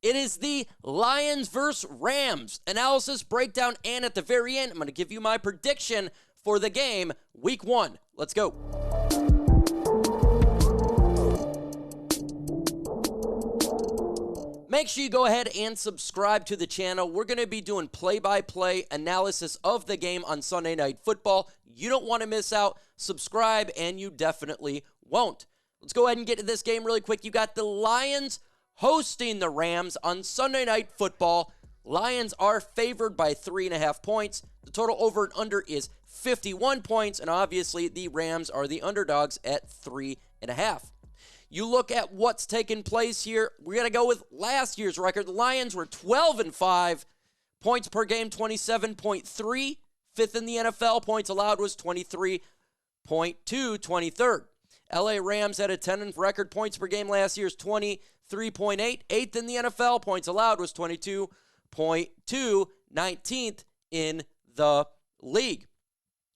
It is the Lions versus Rams analysis, breakdown, and at the very end, I'm going to give you my prediction for the game, Week 1. Let's go. Make sure you go ahead and subscribe to the channel. We're going to be doing play-by-play analysis of the game on Sunday Night Football. You don't want to miss out. Subscribe, and you definitely won't. Let's go ahead and get to this game really quick. You got the Lions hosting the Rams on Sunday Night Football. Lions are favored by 3.5 points. The total over and under is 51 points, and obviously the Rams are the underdogs at 3.5. You look at what's taken place here. We're going to go with last year's record. The Lions were 12-5. Points per game, 27.3. Fifth in the NFL. Points allowed was 23.2, 23rd. LA Rams had a 10 record. Points per game last year's 23.8. Eighth in the NFL. Points allowed was 22.2, 19th in the league.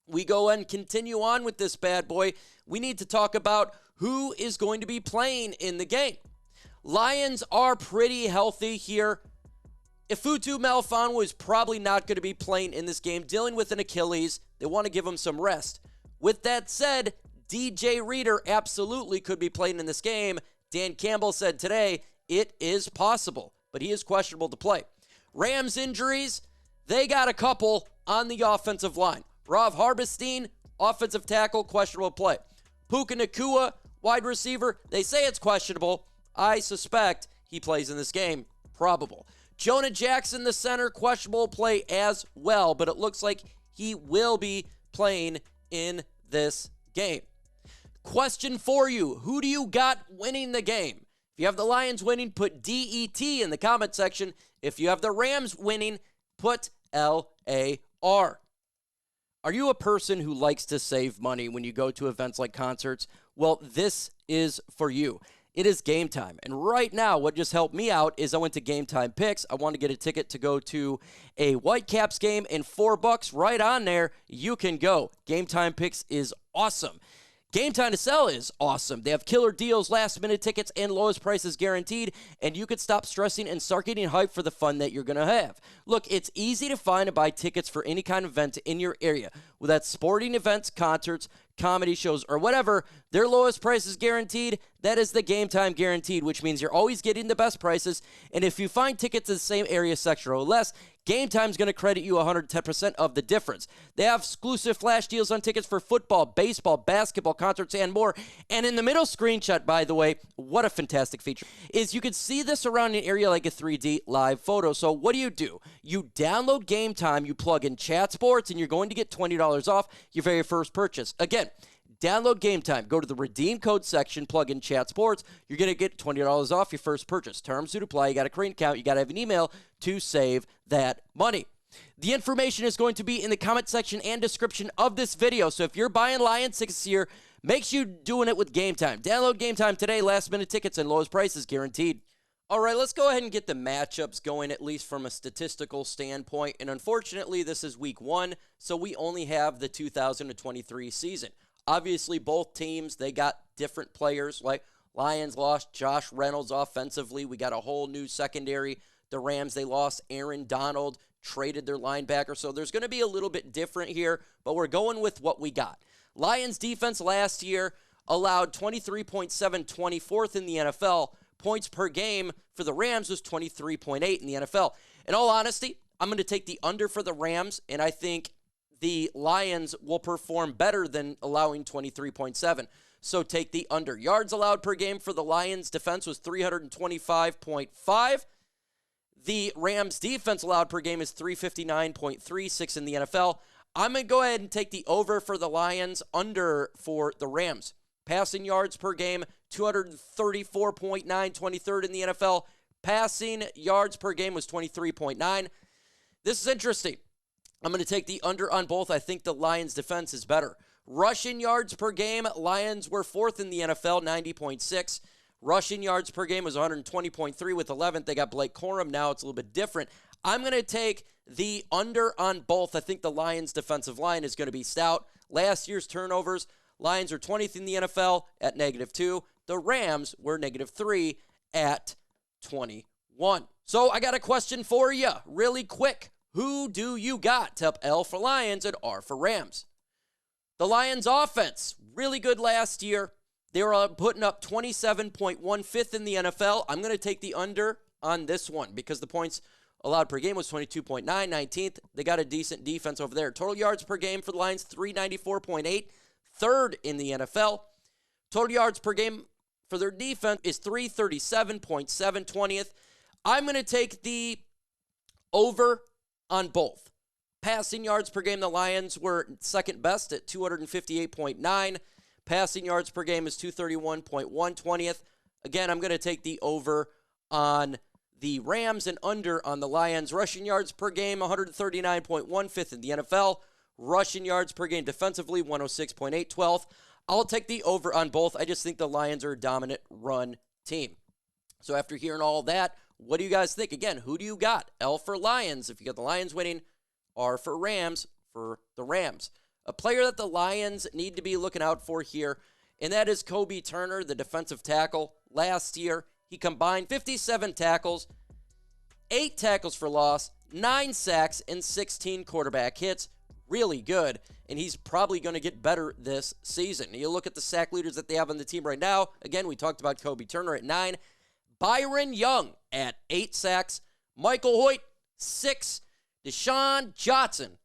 We go and continue on with this bad boy. We need to talk about who is going to be playing in the game. Lions are pretty healthy here. Ifutu Melifonwu is probably not going to be playing in this game, dealing with an Achilles. They want to give him some rest. With that said, DJ Reader absolutely could be playing in this game. Dan Campbell said today it is possible, but he is questionable to play. Rams injuries, they got a couple on the offensive line. Rob Havenstein, offensive tackle, questionable play. Puka Nacua, wide receiver, they say it's questionable. I suspect he plays in this game. Probable. Jonah Jackson, the center, questionable play as well, but it looks like he will be playing in this game. Question for you, who do you got winning the game? If you have the Lions winning, put DET in the comment section. If you have the Rams winning, put LAR. Are you a person who likes to save money when you go to events like concerts? Well, this is for you. It is game time. And right now, what just helped me out is I went to Game Time Picks. I wanted to get a ticket to go to a Whitecaps game, and $4 right on there, you can go. Game Time Picks is awesome. Game Time to Sell is awesome. They have killer deals, last-minute tickets, and lowest prices guaranteed, and you could stop stressing and start getting hyped for the fun that you're going to have. Look, it's easy to find and buy tickets for any kind of event in your area. Whether that's sporting events, concerts, comedy shows, or whatever, their lowest price is guaranteed. That is the Game Time Guaranteed, which means you're always getting the best prices, and if you find tickets in the same area section or less, Game Time's going to credit you 110% of the difference. They have exclusive flash deals on tickets for football, baseball, basketball, concerts, and more. And in the middle screenshot, by the way, what a fantastic feature, is you can see the surrounding area like a 3D live photo. So what do? You download Game Time, you plug in Chat Sports, and you're going to get $20 off your very first purchase. Again, download Game Time. Go to the redeem code section, plug in Chat Sports. You're going to get $20 off your first purchase. Terms do apply. You got to create an account. You got to have an email to save that money. The information is going to be in the comment section and description of this video. So if you're buying Lions tickets here, make sure you're doing it with Game Time. Download Game Time today. Last-minute tickets and lowest prices guaranteed. All right, let's go ahead and get the matchups going, at least from a statistical standpoint. And unfortunately, this is Week 1, so we only have the 2023 season. Obviously, both teams, they got different players. Like Lions lost Josh Reynolds offensively. We got a whole new secondary. The Rams, they lost Aaron Donald, traded their linebacker. So there's going to be a little bit different here, but we're going with what we got. Lions defense last year allowed 23.7, 24th in the NFL. Points per game for the Rams was 23.8 in the NFL. In all honesty, I'm going to take the under for the Rams, and I think the Lions will perform better than allowing 23.7. So take the under. Yards allowed per game for the Lions defense was 325.5. The Rams defense allowed per game is 359.36 in the NFL. I'm going to go ahead and take the over for the Lions, under for the Rams. Passing yards per game, 234.9, 23rd in the NFL. Passing yards per game was 23.9. This is interesting. I'm going to take the under on both. I think the Lions defense is better. Rushing yards per game, Lions were 4th in the NFL, 90.6. Rushing yards per game was 120.3 with 11th. They got Blake Corum. Now it's a little bit different. I'm going to take the under on both. I think the Lions defensive line is going to be stout. Last year's turnovers, Lions are 20th in the NFL at -2. The Rams were -3 at 21. 1. So I got a question for you really quick. Who do you got? Tap L for Lions and R for Rams. The Lions offense, really good last year. They were putting up 27.1, fifth in the NFL. I'm going to take the under on this one because the points allowed per game was 22.9, 19th. They got a decent defense over there. Total yards per game for the Lions, 394.8, third in the NFL. Total yards per game for their defense is 337.7, 20th. I'm going to take the over on both. Passing yards per game, the Lions were second best at 258.9. Passing yards per game is 231.1, 20th. Again, I'm going to take the over on the Rams and under on the Lions. Rushing yards per game, 139.1, fifth in the NFL. Rushing yards per game defensively, 106.8, 12th. I'll take the over on both. I just think the Lions are a dominant run team. So after hearing all that, what do you guys think? Again, who do you got? L for Lions if you got the Lions winning. R for Rams for the Rams. A player that the Lions need to be looking out for here, and that is Kobe Turner, the defensive tackle. Last year, he combined 57 tackles, 8 tackles for loss, 9 sacks, and 16 quarterback hits. Really good, and he's probably going to get better this season. You look at the sack leaders that they have on the team right now. Again, we talked about Kobe Turner at 9. Byron Young at 8 sacks. Michael Hoyt, 6. Deshaun Johnson,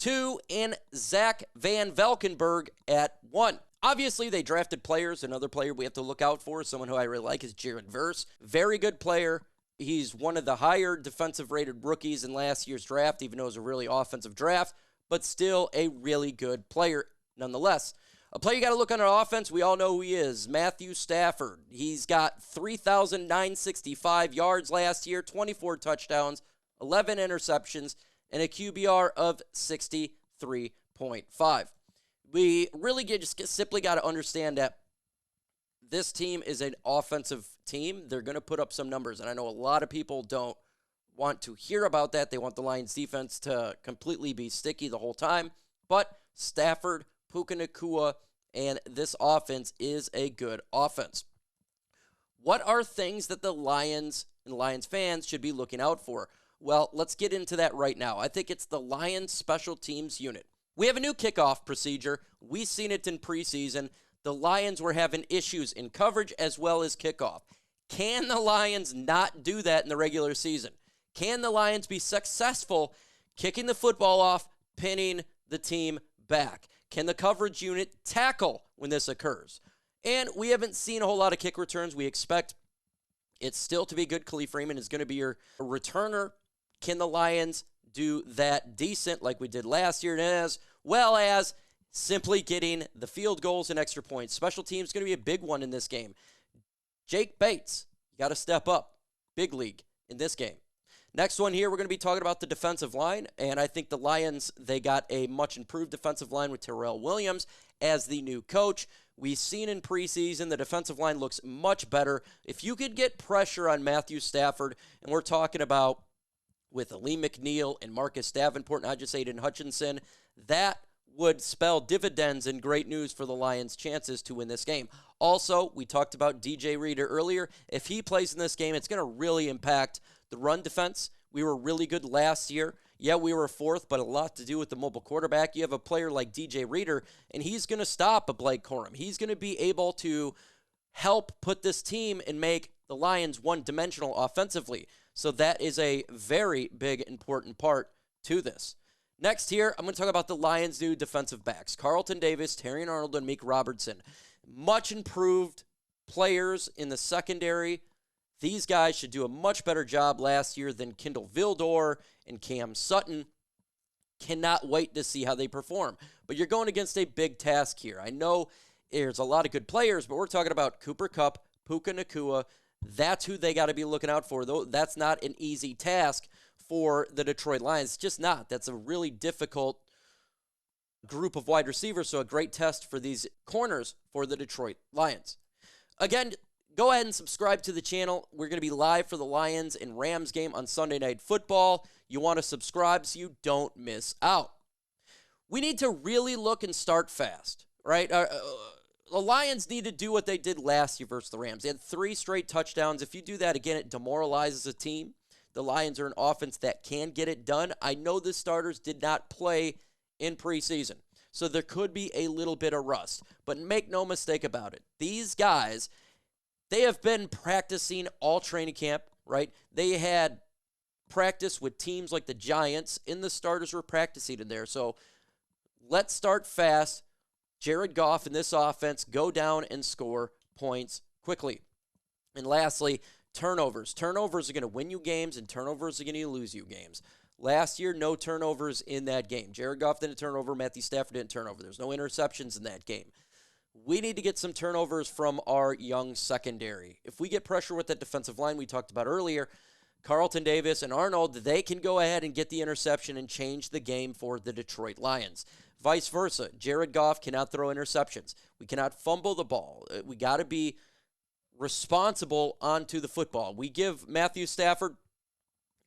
2, and Zach Van Valkenburg at 1. Obviously, they drafted players. Another player we have to look out for, someone who I really like, is Jared Verse. Very good player. He's one of the higher defensive-rated rookies in last year's draft, even though it was a really offensive draft, but still a really good player nonetheless. A player you got to look on our offense, we all know who he is, Matthew Stafford. He's got 3,965 yards last year, 24 touchdowns, 11 interceptions, and a QBR of 63.5. We really just simply got to understand that this team is an offensive team. They're going to put up some numbers, and I know a lot of people don't want to hear about that. They want the Lions defense to completely be sticky the whole time, but Stafford, Puka Nacua, and this offense is a good offense. What are things that the Lions and Lions fans should be looking out for? Well, let's get into that right now. I think it's the Lions special teams unit. We have a new kickoff procedure. We've seen it in preseason. The Lions were having issues in coverage as well as kickoff. Can the Lions not do that in the regular season? Can the Lions be successful kicking the football off, pinning the team back? Can the coverage unit tackle when this occurs? And we haven't seen a whole lot of kick returns. We expect it still to be good. Khalif Freeman is going to be your returner. Can the Lions do that decent like we did last year, as well as simply getting the field goals and extra points? Special teams is going to be a big one in this game. Jake Bates, you got to step up. Big league in this game. Next one here, we're going to be talking about the defensive line, and I think the Lions, they got a much improved defensive line with Terrell Williams as the new coach. We've seen in preseason the defensive line looks much better. If you could get pressure on Matthew Stafford, and we're talking about with Lee McNeil and Marcus Davenport, not just Aiden Hutchinson, that would spell dividends and great news for the Lions' chances to win this game. Also, we talked about DJ Reader earlier. If he plays in this game, it's going to really impact the run defense. We were really good last year. Yeah, we were fourth, but a lot to do with the mobile quarterback. You have a player like DJ Reader, and he's going to stop a Blake Corum. He's going to be able to help put this team and make the Lions one-dimensional offensively. So that is a very big, important part to this. Next here, I'm going to talk about the Lions' new defensive backs. Carlton Davis, Terrion Arnold, and Meek Robertson. Much improved players in the secondary. These guys should do a much better job last year than Kindle Vildor and Cam Sutton. Cannot wait to see how they perform. But you're going against a big task here. I know there's a lot of good players, but we're talking about Cooper Kupp, Puka Nacua. That's who they got to be looking out for, though. That's not an easy task for the Detroit Lions. It's just not. That's a really difficult group of wide receivers, so a great test for these corners for the Detroit Lions. Again, go ahead and subscribe to the channel. We're going to be live for the Lions and Rams game on Sunday Night Football. You want to subscribe so you don't miss out. We need to really look and start fast, right? The Lions need to do what they did last year versus the Rams. They had 3 straight touchdowns. If you do that again, it demoralizes a team. The Lions are an offense that can get it done. I know the starters did not play in preseason, so there could be a little bit of rust. But make no mistake about it. These guys, they have been practicing all training camp, right? They had practice with teams like the Giants, and the starters were practicing in there. So let's start fast. Jared Goff in this offense, go down and score points quickly. And lastly, turnovers. Turnovers are going to win you games, and turnovers are going to lose you games. Last year, no turnovers in that game. Jared Goff didn't turn over. Matthew Stafford didn't turn over. There's no interceptions in that game. We need to get some turnovers from our young secondary. If we get pressure with that defensive line we talked about earlier, Carlton Davis and Arnold, they can go ahead and get the interception and change the game for the Detroit Lions. Vice versa, Jared Goff cannot throw interceptions. We cannot fumble the ball. We got to be responsible onto the football. We give Matthew Stafford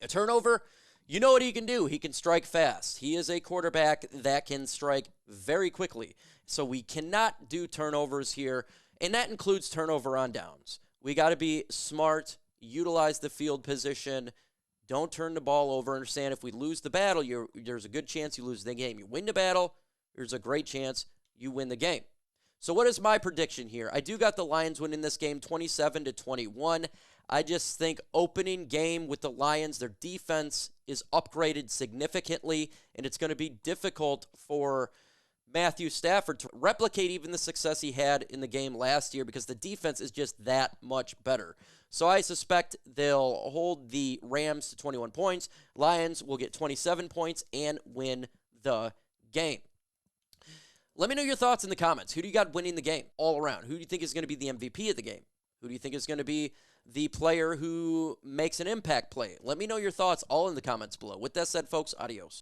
a turnover. You know what he can do. He can strike fast. He is a quarterback that can strike very quickly. So we cannot do turnovers here, and that includes turnover on downs. We got to be smart, utilize the field position, don't turn the ball over. Understand, if we lose the battle, there's a good chance you lose the game. You win the battle, there's a great chance you win the game. So what is my prediction here? I do got the Lions winning this game 27-21. I just think opening game with the Lions, their defense is upgraded significantly, and it's going to be difficult for Matthew Stafford to replicate even the success he had in the game last year because the defense is just that much better. So I suspect they'll hold the Rams to 21 points. Lions will get 27 points and win the game. Let me know your thoughts in the comments. Who do you got winning the game all around? Who do you think is going to be the MVP of the game? Who do you think is going to be the player who makes an impact play? Let me know your thoughts all in the comments below. With that said, folks, adios.